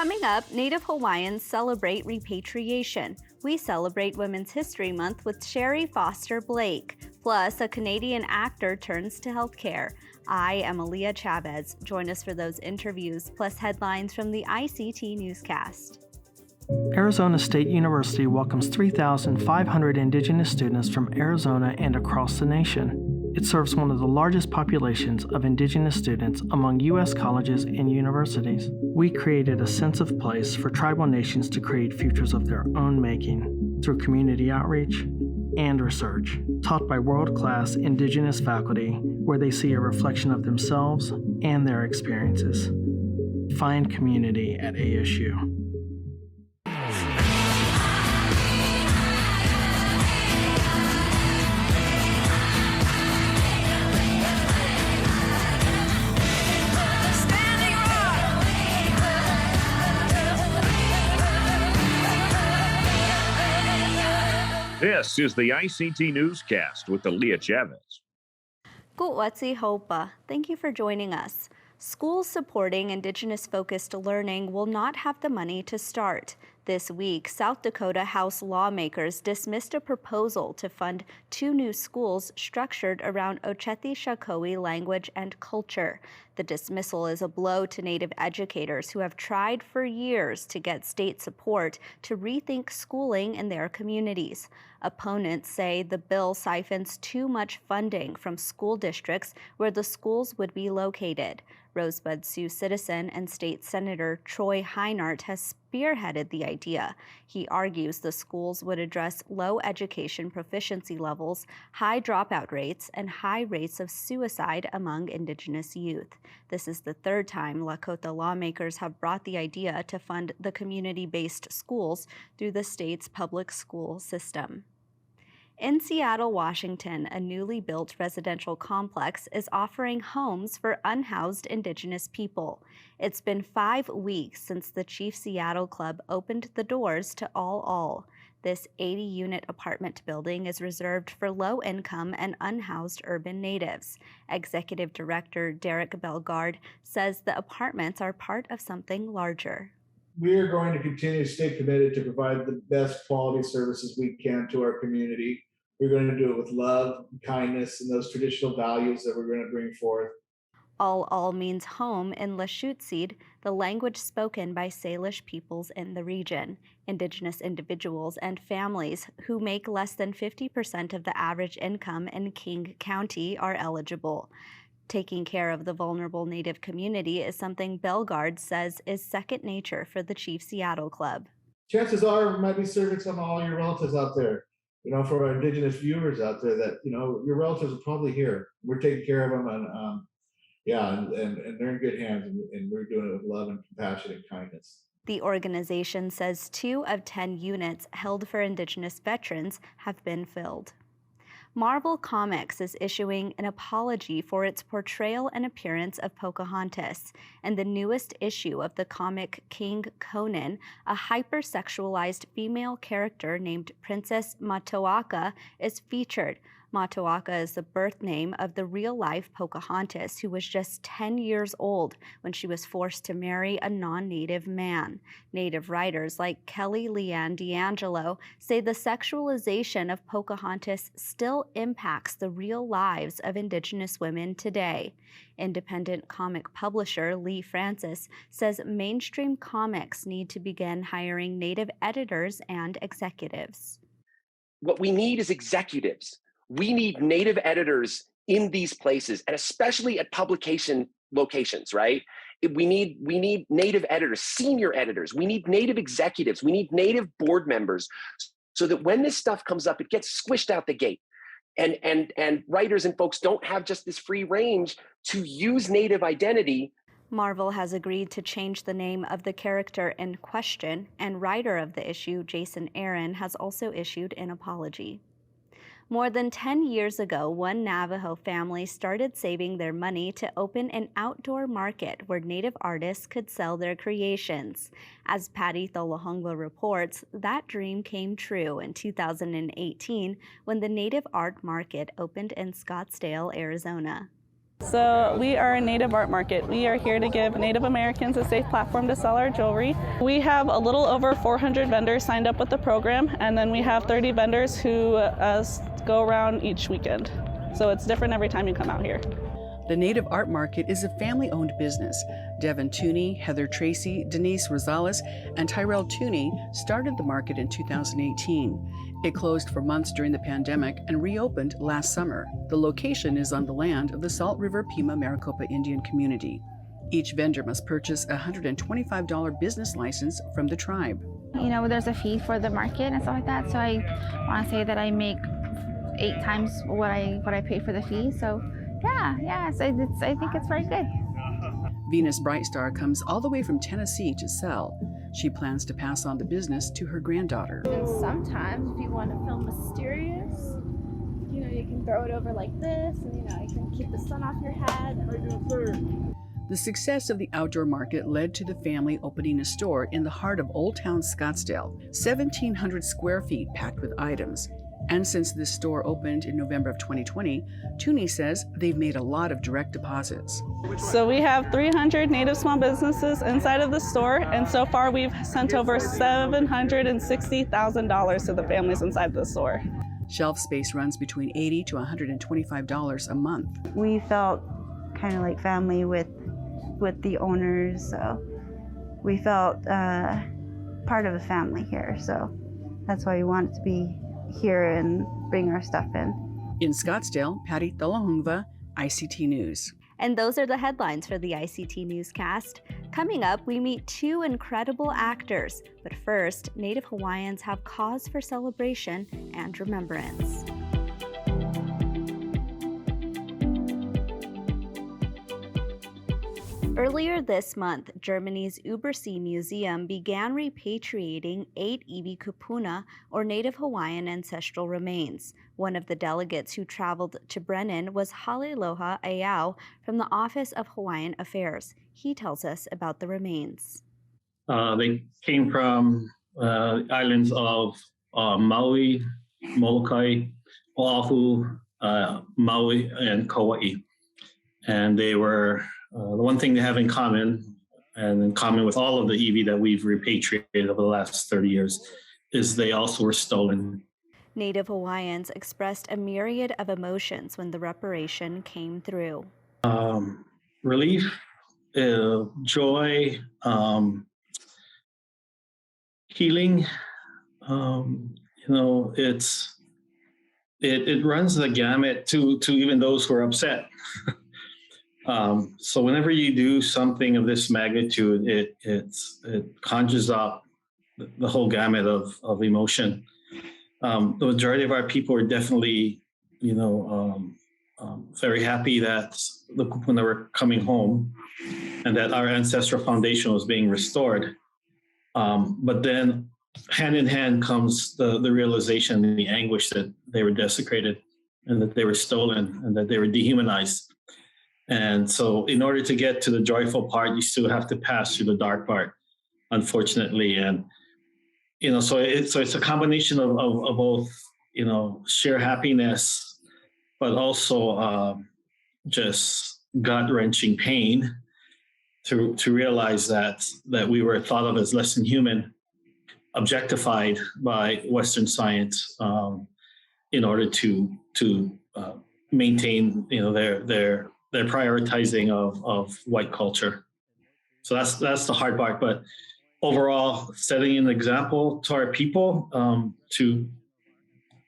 Coming up, Native Hawaiians celebrate Repatriation. We celebrate Women's History Month with Sherry Foster Blake. Plus, a Canadian actor turns to healthcare. I am Aliyah Chavez. Join us for those interviews, plus headlines from the ICT Newscast. Arizona State University welcomes 3,500 Indigenous students from Arizona and across the nation. It serves one of the largest populations of Indigenous students among U.S. colleges and universities. We created a sense of place for tribal nations to create futures of their own making through community outreach and research, taught by world-class Indigenous faculty where they see a reflection of themselves and their experiences. Find community at ASU. This is the ICT Newscast with Aliyah Chavez. Ku'watsi Hopa. Thank you for joining us. Schools supporting Indigenous-focused learning will not have the money to start. This week, South Dakota House lawmakers dismissed a proposal to fund 2 new schools structured around Oceti Sakowin language and culture. The dismissal is a blow to Native educators who have tried for years to get state support to rethink schooling in their communities. Opponents say the bill siphons too much funding from school districts where the schools would be located. Rosebud Sioux citizen and state senator Troy Heinart has spearheaded the idea. He argues the schools would address low education proficiency levels, high dropout rates, and high rates of suicide among Indigenous youth. This is the 3rd time Lakota lawmakers have brought the idea to fund the community-based schools through the state's public school system. In Seattle, Washington, a newly built residential complex is offering homes for unhoused Indigenous people. It's been 5 weeks since the Chief Seattle Club opened the doors to all. This 80-unit apartment building is reserved for low-income and unhoused urban natives. Executive Director Derek Bellegarde says the apartments are part of something larger. We are going to continue to stay committed to provide the best quality services we can to our community. We're going to do it with love, kindness, and those traditional values that we're going to bring forth. All means home in Lushootseed, the language spoken by Salish peoples in the region. Indigenous individuals and families who make less than 50% of the average income in King County are eligible. Taking care of the vulnerable Native community is something Bellegarde says is second nature for the Chief Seattle Club. Chances are we might be serving some of all your relatives out there. For our Indigenous viewers out there that, your relatives are probably here. We're taking care of them and they're in good hands and we're doing it with love and compassion and kindness. The organization says 2 of 10 units held for Indigenous veterans have been filled. Marvel Comics is issuing an apology for its portrayal and appearance of Pocahontas. In the newest issue of the comic King Conan, a hypersexualized female character named Princess Matoaka is featured. Matoaka is the birth name of the real-life Pocahontas, who was just 10 years old when she was forced to marry a non-Native man. Native writers like Kelly Leanne D'Angelo say the sexualization of Pocahontas still impacts the real lives of Indigenous women today. Independent comic publisher Lee Francis says mainstream comics need to begin hiring Native editors and executives. What we need is executives. We need Native editors in these places, and especially at publication locations, right? We need Native editors, senior editors. We need Native executives. We need Native board members so that when this stuff comes up, it gets squished out the gate. And writers and folks don't have just this free range to use Native identity. Marvel has agreed to change the name of the character in question, and writer of the issue, Jason Aaron, has also issued an apology. More than 10 years ago, one Navajo family started saving their money to open an outdoor market where Native artists could sell their creations. As Patty Tholahongla reports, that dream came true in 2018 when the Native Art Market opened in Scottsdale, Arizona. So we are a Native art market. We are here to give Native Americans a safe platform to sell our jewelry. We have a little over 400 vendors signed up with the program, and then we have 30 vendors who go around each weekend. So it's different every time you come out here. The Native Art Market is a family-owned business. Devin Tooney, Heather Tracy, Denise Rosales, and Tyrell Tooney started the market in 2018. It closed for months during the pandemic and reopened last summer. The location is on the land of the Salt River Pima Maricopa Indian community. Each vendor must purchase a $125 business license from the tribe. You know, there's a fee for the market and stuff like that, so I want to say that I make 8 times what I paid for the fee. So yeah, so I think it's very good. Venus Brightstar comes all the way from Tennessee to sell. She plans to pass on the business to her granddaughter. And sometimes if you want to feel mysterious, you know, you can throw it over like this, and you know, you can keep the sun off your head. The success of the outdoor market led to the family opening a store in the heart of Old Town Scottsdale, 1,700 square feet packed with items. And since this store opened in November of 2020, Tooney says they've made a lot of direct deposits. So we have 300 Native small businesses inside of the store, and so far we've sent over $760,000 to the families inside the store. Shelf space runs between $80 to $125 a month. We felt kind of like family with the owners, so we felt part of a family here. So that's why we wanted to be here and bring our stuff in. In Scottsdale, Patty Thalahungva, ICT News. And those are the headlines for the ICT Newscast. Coming up, we meet 2 incredible actors. But first, Native Hawaiians have cause for celebration and remembrance. Earlier this month, Germany's Übersee Museum began repatriating 8 iwi kupuna, or Native Hawaiian ancestral remains. One of the delegates who traveled to Brennan was Halealoha Ayau from the Office of Hawaiian Affairs. He tells us about the remains. They came from islands of Maui, Molokai, Oahu, Maui, and Kauai. And they were the one thing they have in common, and in common with all of the iwi that we've repatriated over the last 30 years, is they also were stolen. Native Hawaiians expressed a myriad of emotions when the reparation came through. Relief, joy, healing. It runs the gamut to even those who are upset. So whenever you do something of this magnitude, it conjures up the whole gamut of emotion. The majority of our people are definitely, very happy that the kupuna were coming home and that our ancestral foundation was being restored. But then hand in hand comes the realization and the anguish that they were desecrated and that they were stolen and that they were dehumanized. And so in order to get to the joyful part, you still have to pass through the dark part, unfortunately. And, so it's a combination of both, sheer happiness, but also just gut-wrenching pain to realize that we were thought of as less than human, objectified by Western science in order to maintain, their prioritizing of white culture. So that's the hard part. But overall, setting an example to our people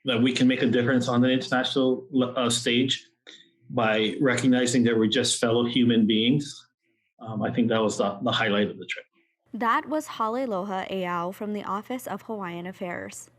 that we can make a difference on the international stage by recognizing that we're just fellow human beings. I think that was the highlight of the trip. That was Halealoha Ayau from the Office of Hawaiian Affairs.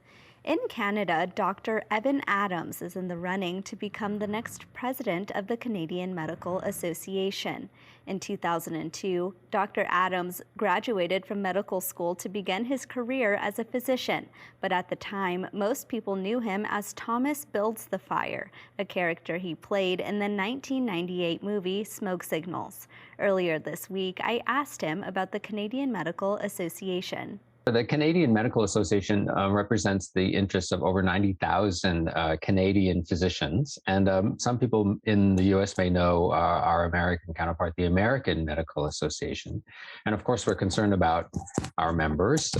In Canada, Dr. Evan Adams is in the running to become the next president of the Canadian Medical Association. In 2002, Dr. Adams graduated from medical school to begin his career as a physician, but at the time, most people knew him as Thomas Builds the Fire, a character he played in the 1998 movie Smoke Signals. Earlier this week, I asked him about the Canadian Medical Association. The Canadian Medical Association represents the interests of over 90,000 Canadian physicians. And some people in the US may know our American counterpart, the American Medical Association. And of course, we're concerned about our members,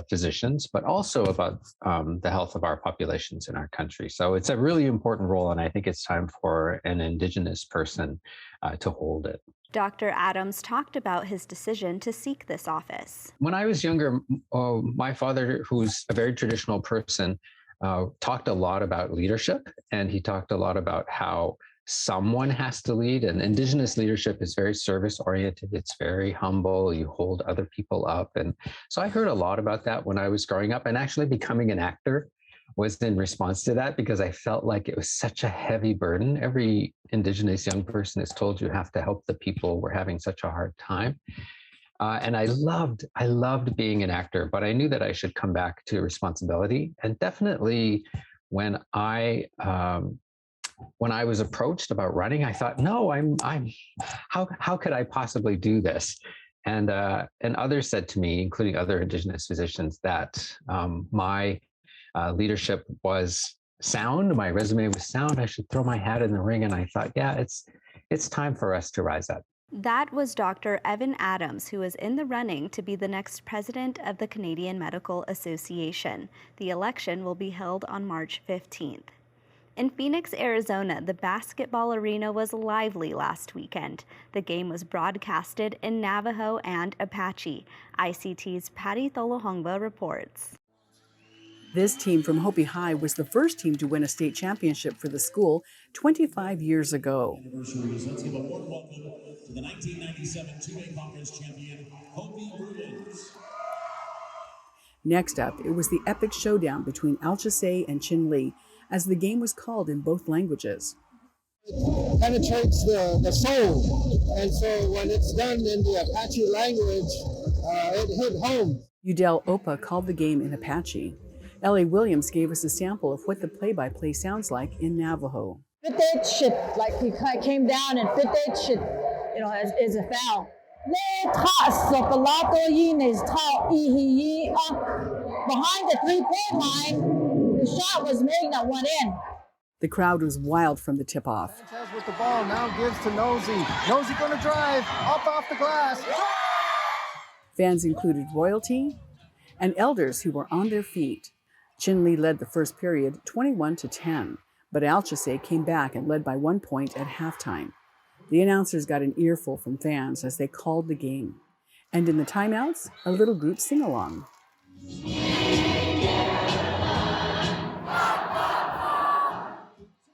physicians, but also about the health of our populations in our country. So it's a really important role, and I think it's time for an Indigenous person to hold it. Dr. Adams talked about his decision to seek this office. When I was younger, my father, who's a very traditional person, talked a lot about leadership, and he talked a lot about how someone has to lead. And Indigenous leadership is very service-oriented. It's very humble. You hold other people up. And so I heard a lot about that when I was growing up, and actually becoming an actor was in response to that, because I felt like it was such a heavy burden. Every Indigenous young person is told you have to help the people. We're having such a hard time. And I loved being an actor, but I knew that I should come back to responsibility. And definitely when I was approached about running, I thought, no, how could I possibly do this? And others said to me, including other Indigenous physicians, that my leadership was sound. My resume was sound. I should throw my hat in the ring. And I thought, yeah, it's time for us to rise up. That was Dr. Evan Adams, who is in the running to be the next president of the Canadian Medical Association. The election will be held on March 15th. In Phoenix, Arizona, the basketball arena was lively last weekend. The game was broadcasted in Navajo and Apache. ICT's Patty Tholohongba reports. This team from Hopi High was the first team to win a state championship for the school 25 years ago. Let's give a warm welcome to the 1997 2A Conference champion, Hopi Bruins. Next up, it was the epic showdown between Aliyah and Chin Lee, as the game was called in both languages. It penetrates the soul, and so when it's done in the Apache language, it hit home. Udell Opa called the game in Apache. Ellie Williams gave us a sample of what the play-by-play sounds like in Navajo. Fit that shit, like he came down and fit that shit, is a foul. Behind the three-point line, the shot was made that went in. The crowd was wild from the tip-off. Sanchez with the ball now gives to Nosey. Nosey gonna drive up off the glass. Fans included royalty and elders who were on their feet. Chin Lee led the first period 21-10, but Aliyah came back and led by 1 point at halftime. The announcers got an earful from fans as they called the game. And in the timeouts, a little group sing-along.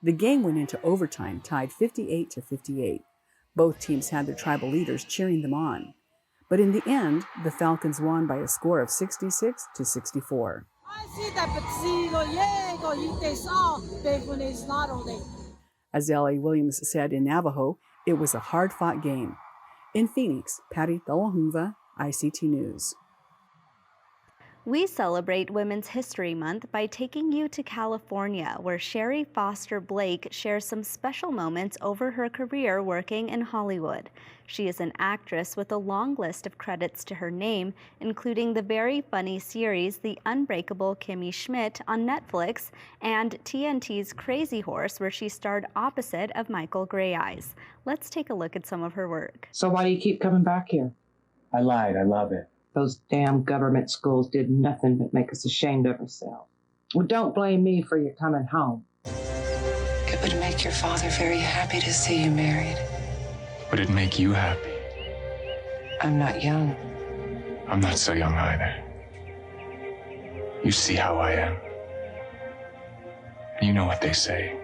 The game went into overtime, tied 58-58. Both teams had their tribal leaders cheering them on. But in the end, the Falcons won by a score of 66-64. As Ellie Williams said in Navajo, it was a hard-fought game. In Phoenix, Patty Tholohongba, ICT News. We celebrate Women's History Month by taking you to California, where Sherry Foster Blake shares some special moments over her career working in Hollywood. She is an actress with a long list of credits to her name, including the very funny series The Unbreakable Kimmy Schmidt on Netflix and TNT's Crazy Horse, where she starred opposite of Michael Grey Eyes. Let's take a look at some of her work. So why do you keep coming back here? I lied. I love it. Those damn government schools did nothing but make us ashamed of ourselves. Well, don't blame me for your coming home. It would make your father very happy to see you married. Would it make you happy? I'm not young. I'm not so young either. You see how I am. And you know what they say.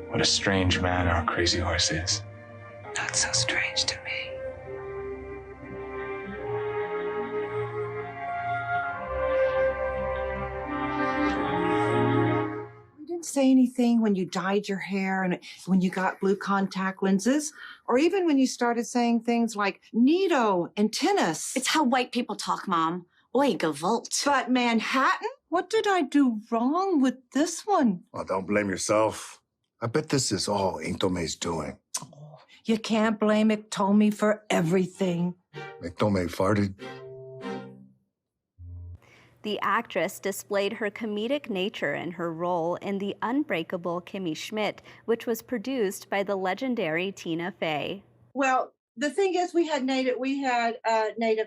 What a strange man our Crazy Horse is. Not so strange to me. Say anything when you dyed your hair and when you got blue contact lenses, or even when you started saying things like neato and tennis. It's how white people talk, Mom. Oi, gewalt. But Manhattan? What did I do wrong with this one? Well, don't blame yourself. I bet this is all Intome's doing. Oh, you can't blame Iktomi for everything. Iktome farted. The actress displayed her comedic nature in her role in The Unbreakable Kimmy Schmidt, which was produced by the legendary Tina Fey. Well, the thing is, we had native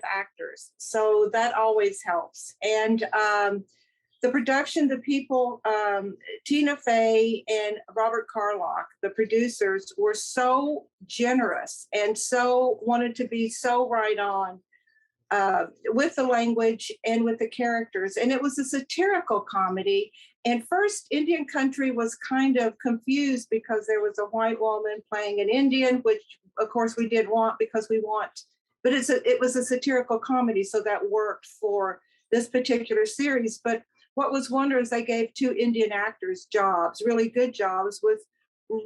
actors, so that always helps. And the production, the people, Tina Fey and Robert Carlock, the producers, were so generous and so wanted to be so right on with the language and with the characters. And it was a satirical comedy. And first, Indian Country was kind of confused because there was a white woman playing an Indian, which of course we did want because we want, but it was a satirical comedy, so that worked for this particular series. But what was wonderful is they gave 2 Indian actors jobs, really good jobs with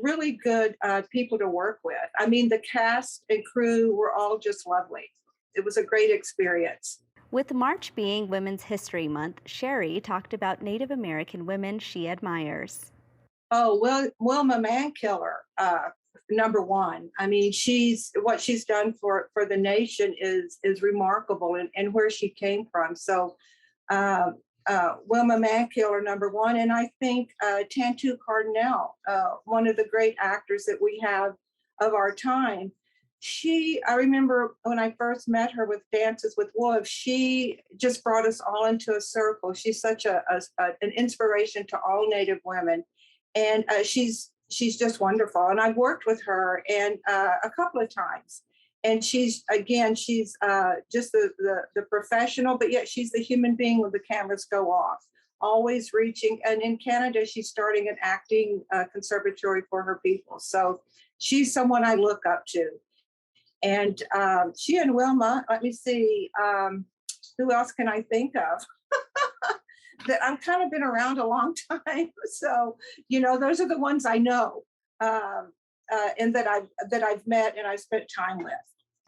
really good people to work with. I mean, the cast and crew were all just lovely. It was a great experience. With March being Women's History Month, Sherry talked about Native American women she admires. Oh, well, Wilma Mankiller, number one. I mean, what she's done for the nation is remarkable, and where she came from. So Wilma Mankiller, number one. And I think Tantu Cardinal, one of the great actors that we have of our time. I remember when I first met her with Dances with Wolves, she just brought us all into a circle. She's such an inspiration to all Native women. And she's just wonderful. And I've worked with her and a couple of times. And she's just the professional, but yet she's the human being when the cameras go off, always reaching. And in Canada, she's starting an acting conservatory for her people. So she's someone I look up to. And she and Wilma, let me see, who else can I think of? That I've kind of been around a long time. So, those are the ones I know and that I've met and I've spent time with.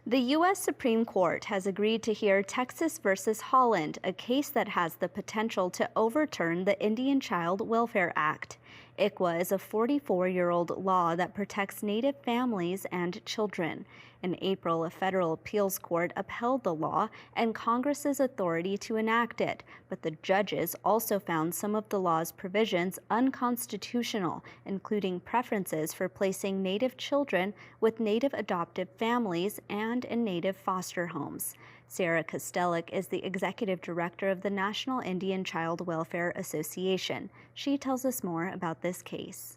The U.S. Supreme Court has agreed to hear Texas versus Holland, a case that has the potential to overturn the Indian Child Welfare Act. ICWA is a 44-year-old law that protects Native families and children. In April, a federal appeals court upheld the law and Congress's authority to enact it, but the judges also found some of the law's provisions unconstitutional, including preferences for placing Native children with Native adoptive families and in Native foster homes. Sarah Costelli is the executive director of the National Indian Child Welfare Association. She tells us more about this case.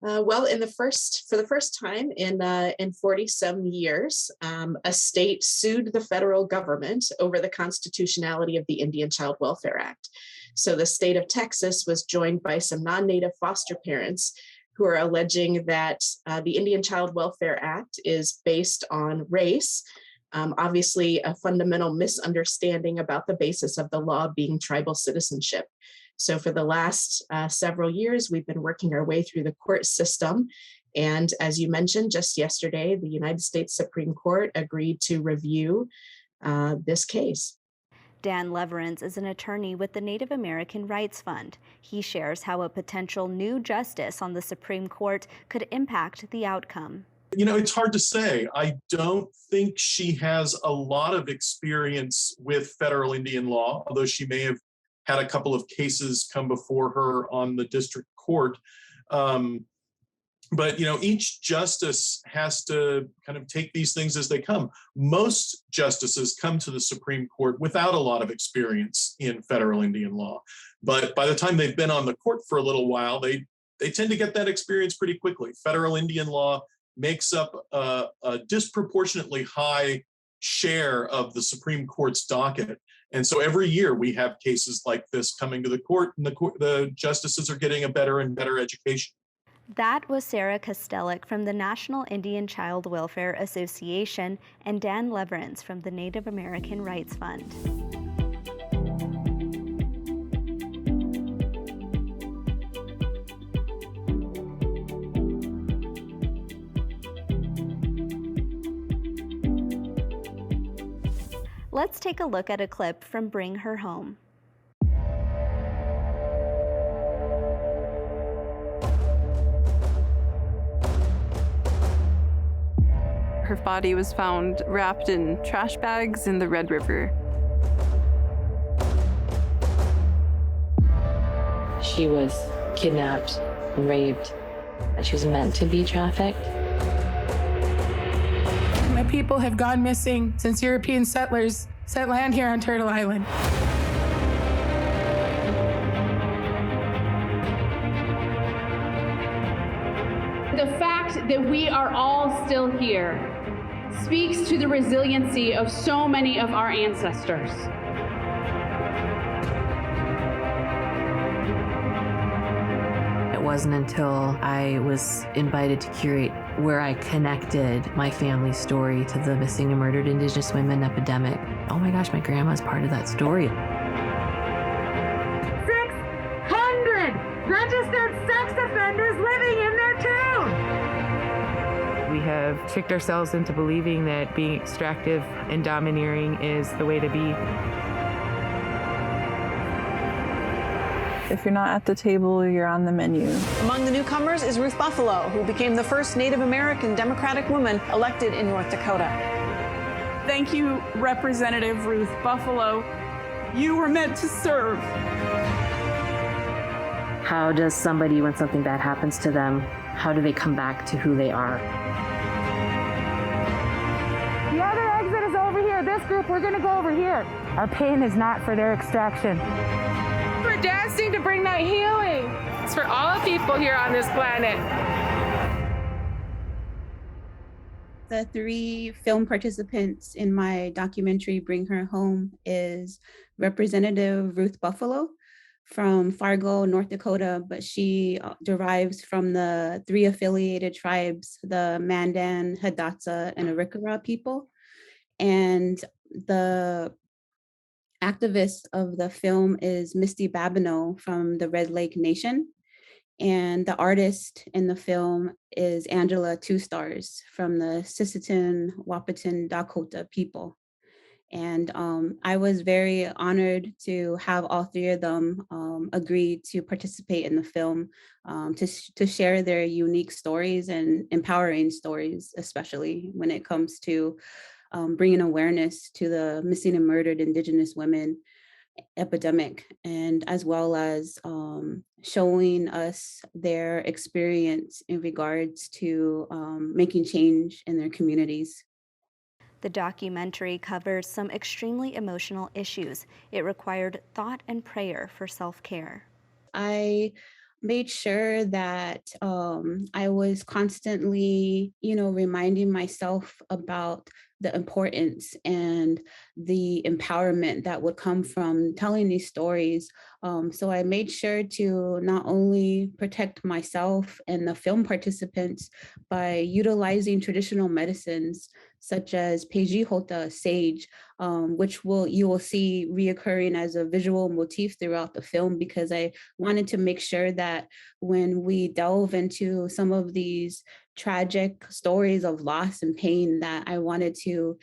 For the first time in 40-some years, a state sued the federal government over the constitutionality of the Indian Child Welfare Act. So the state of Texas was joined by some non-Native foster parents who are alleging that the Indian Child Welfare Act is based on race. Obviously, a fundamental misunderstanding about the basis of the law being tribal citizenship. So for the last several years, we've been working our way through the court system. And as you mentioned, just yesterday, the United States Supreme Court agreed to review this case. Dan Leverens is an attorney with the Native American Rights Fund. He shares how a potential new justice on the Supreme Court could impact the outcome. It's hard to say. I don't think she has a lot of experience with federal Indian law, although she may have had a couple of cases come before her on the district court. But each justice has to kind of take these things as they come. Most justices come to the Supreme Court without a lot of experience in federal Indian law. But by the time they've been on the court for a little while, they tend to get that experience pretty quickly. Federal Indian law makes up a disproportionately high share of the Supreme Court's docket. And so every year we have cases like this coming to the court, and the justices are getting a better and better education. That was Sarah Costelli from the National Indian Child Welfare Association and Dan Leverens from the Native American Rights Fund. Let's take a look at a clip from Bring Her Home. Her body was found wrapped in trash bags in the Red River. she was kidnapped and raped, that she was meant to be trafficked. My people have gone missing since European settlers set land here on Turtle Island. The fact that we are all still here speaks to the resiliency of so many of our ancestors. It wasn't until I was invited to curate where I connected my family's story to the missing and murdered Indigenous women epidemic. Oh my gosh, my grandma's part of that story. 600 registered sex offenders living in their town. We have tricked ourselves into believing that being extractive and domineering is the way to be. If you're not at the table, you're on the menu. Among the newcomers is Ruth Buffalo, who became the first Native American Democratic woman elected in North Dakota. Thank you, Representative Ruth Buffalo. You were meant to serve. How does somebody, when something bad happens to them, how do they come back to who they are? The other exit is over here. This group, we're going to go over here. Our pain is not for their extraction. We're dancing to bring that healing. It's for all people here on this planet. The 3 film participants in my documentary, Bring Her Home, is Representative Ruth Buffalo from Fargo, North Dakota, but she derives from the 3 affiliated tribes, the Mandan, Hidatsa, and Arikara people. And the activist of the film is Misty Babineau from the Red Lake Nation. And the artist in the film is Angela Two Stars from the Sisseton, Wahpeton, Dakota people. And I was very honored to have all 3 of them agree to participate in the film, to share their unique stories and empowering stories, especially when it comes to bringing awareness to the missing and murdered Indigenous women epidemic, and as well as showing us their experience in regards to making change in their communities. The documentary covers some extremely emotional issues. It required thought and prayer for self-care. I made sure that I was constantly, reminding myself about the importance and the empowerment that would come from telling these stories. So I made sure to not only protect myself and the film participants by utilizing traditional medicines such as Peji Hota, sage, which you will see reoccurring as a visual motif throughout the film, because I wanted to make sure that when we delve into some of these tragic stories of loss and pain, that I wanted to,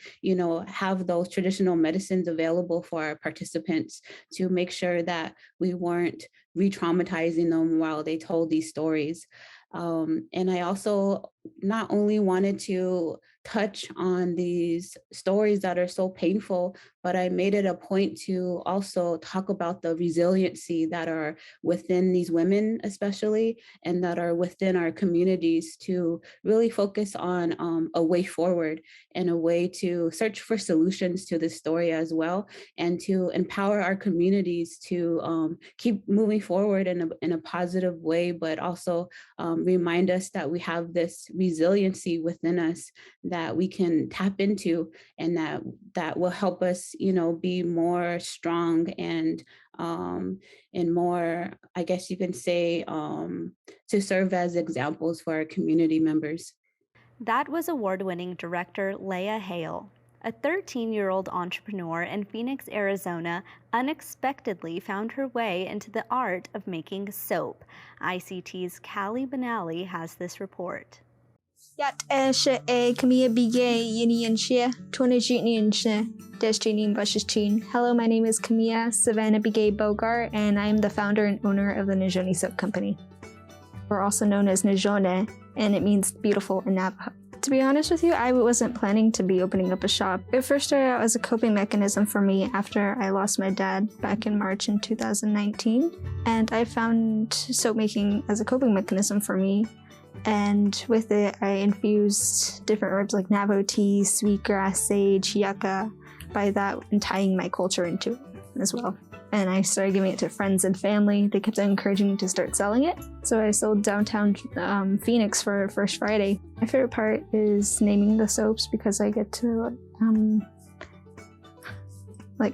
have those traditional medicines available for our participants to make sure that we weren't re-traumatizing them while they told these stories. And I also not only wanted to touch on these stories that are so painful, but I made it a point to also talk about the resiliency that are within these women, especially, and that are within our communities, to really focus on a way forward and a way to search for solutions to this story as well, and to empower our communities to keep moving forward in a positive way, but also remind us that we have this resiliency within us that we can tap into, and that will help us, be more strong and more, I guess you can say, to serve as examples for our community members. That was award-winning director Leah Hale. A 13-year-old entrepreneur in Phoenix, Arizona, unexpectedly found her way into the art of making soap. ICT's Callie Benally has this report. Yat Esha A Kamia Bigay Yini Shia, 20 Destiny Bashichin. Hello, my name is Kamia Savannah Bigay Bogart, and I am the founder and owner of the Najoni Soap Company. We're also known as Najone, and it means beautiful in Navajo. To be honest with you, I wasn't planning to be opening up a shop. It first started out as a coping mechanism for me after I lost my dad back in March in 2019. And I found soap making as a coping mechanism for me. And with it, I infused different herbs like Navajo tea, sweetgrass, sage, yucca, by that and tying my culture into it as well. And I started giving it to friends and family. They kept encouraging me to start selling it. So I sold downtown Phoenix for First Friday. My favorite part is naming the soaps because I get to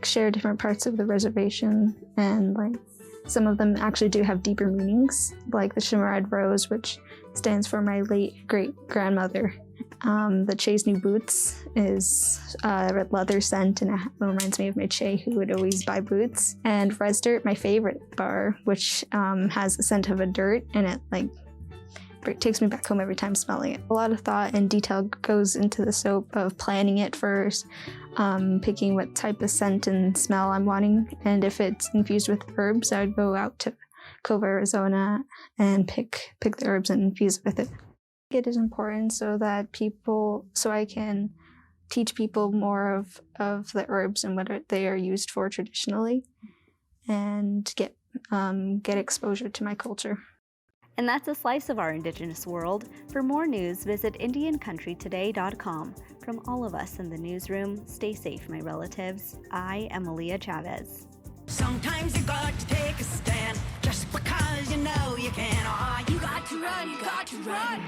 share different parts of the reservation, and some of them actually do have deeper meanings, like the Shimmered Rose, which stands for my late great-grandmother. The Che's New Boots is a red leather scent, and it reminds me of my Che, who would always buy boots. And Res Dirt, my favorite bar, which has the scent of a dirt, and it takes me back home every time smelling it. A lot of thought and detail goes into the soap, of planning it first, picking what type of scent and smell I'm wanting. And if it's infused with herbs, I would go out to Cove, Arizona, and pick the herbs and infuse with it. It is important so I can teach people more of the herbs and what they are used for traditionally, and get exposure to my culture. And that's a slice of our Indigenous world. For more news, visit IndianCountryToday.com. From all of us in the newsroom, stay safe, my relatives. I am Aliyah Chavez. Sometimes you got to take a stand, just because you know you can. Oh, you got to run, you got to run.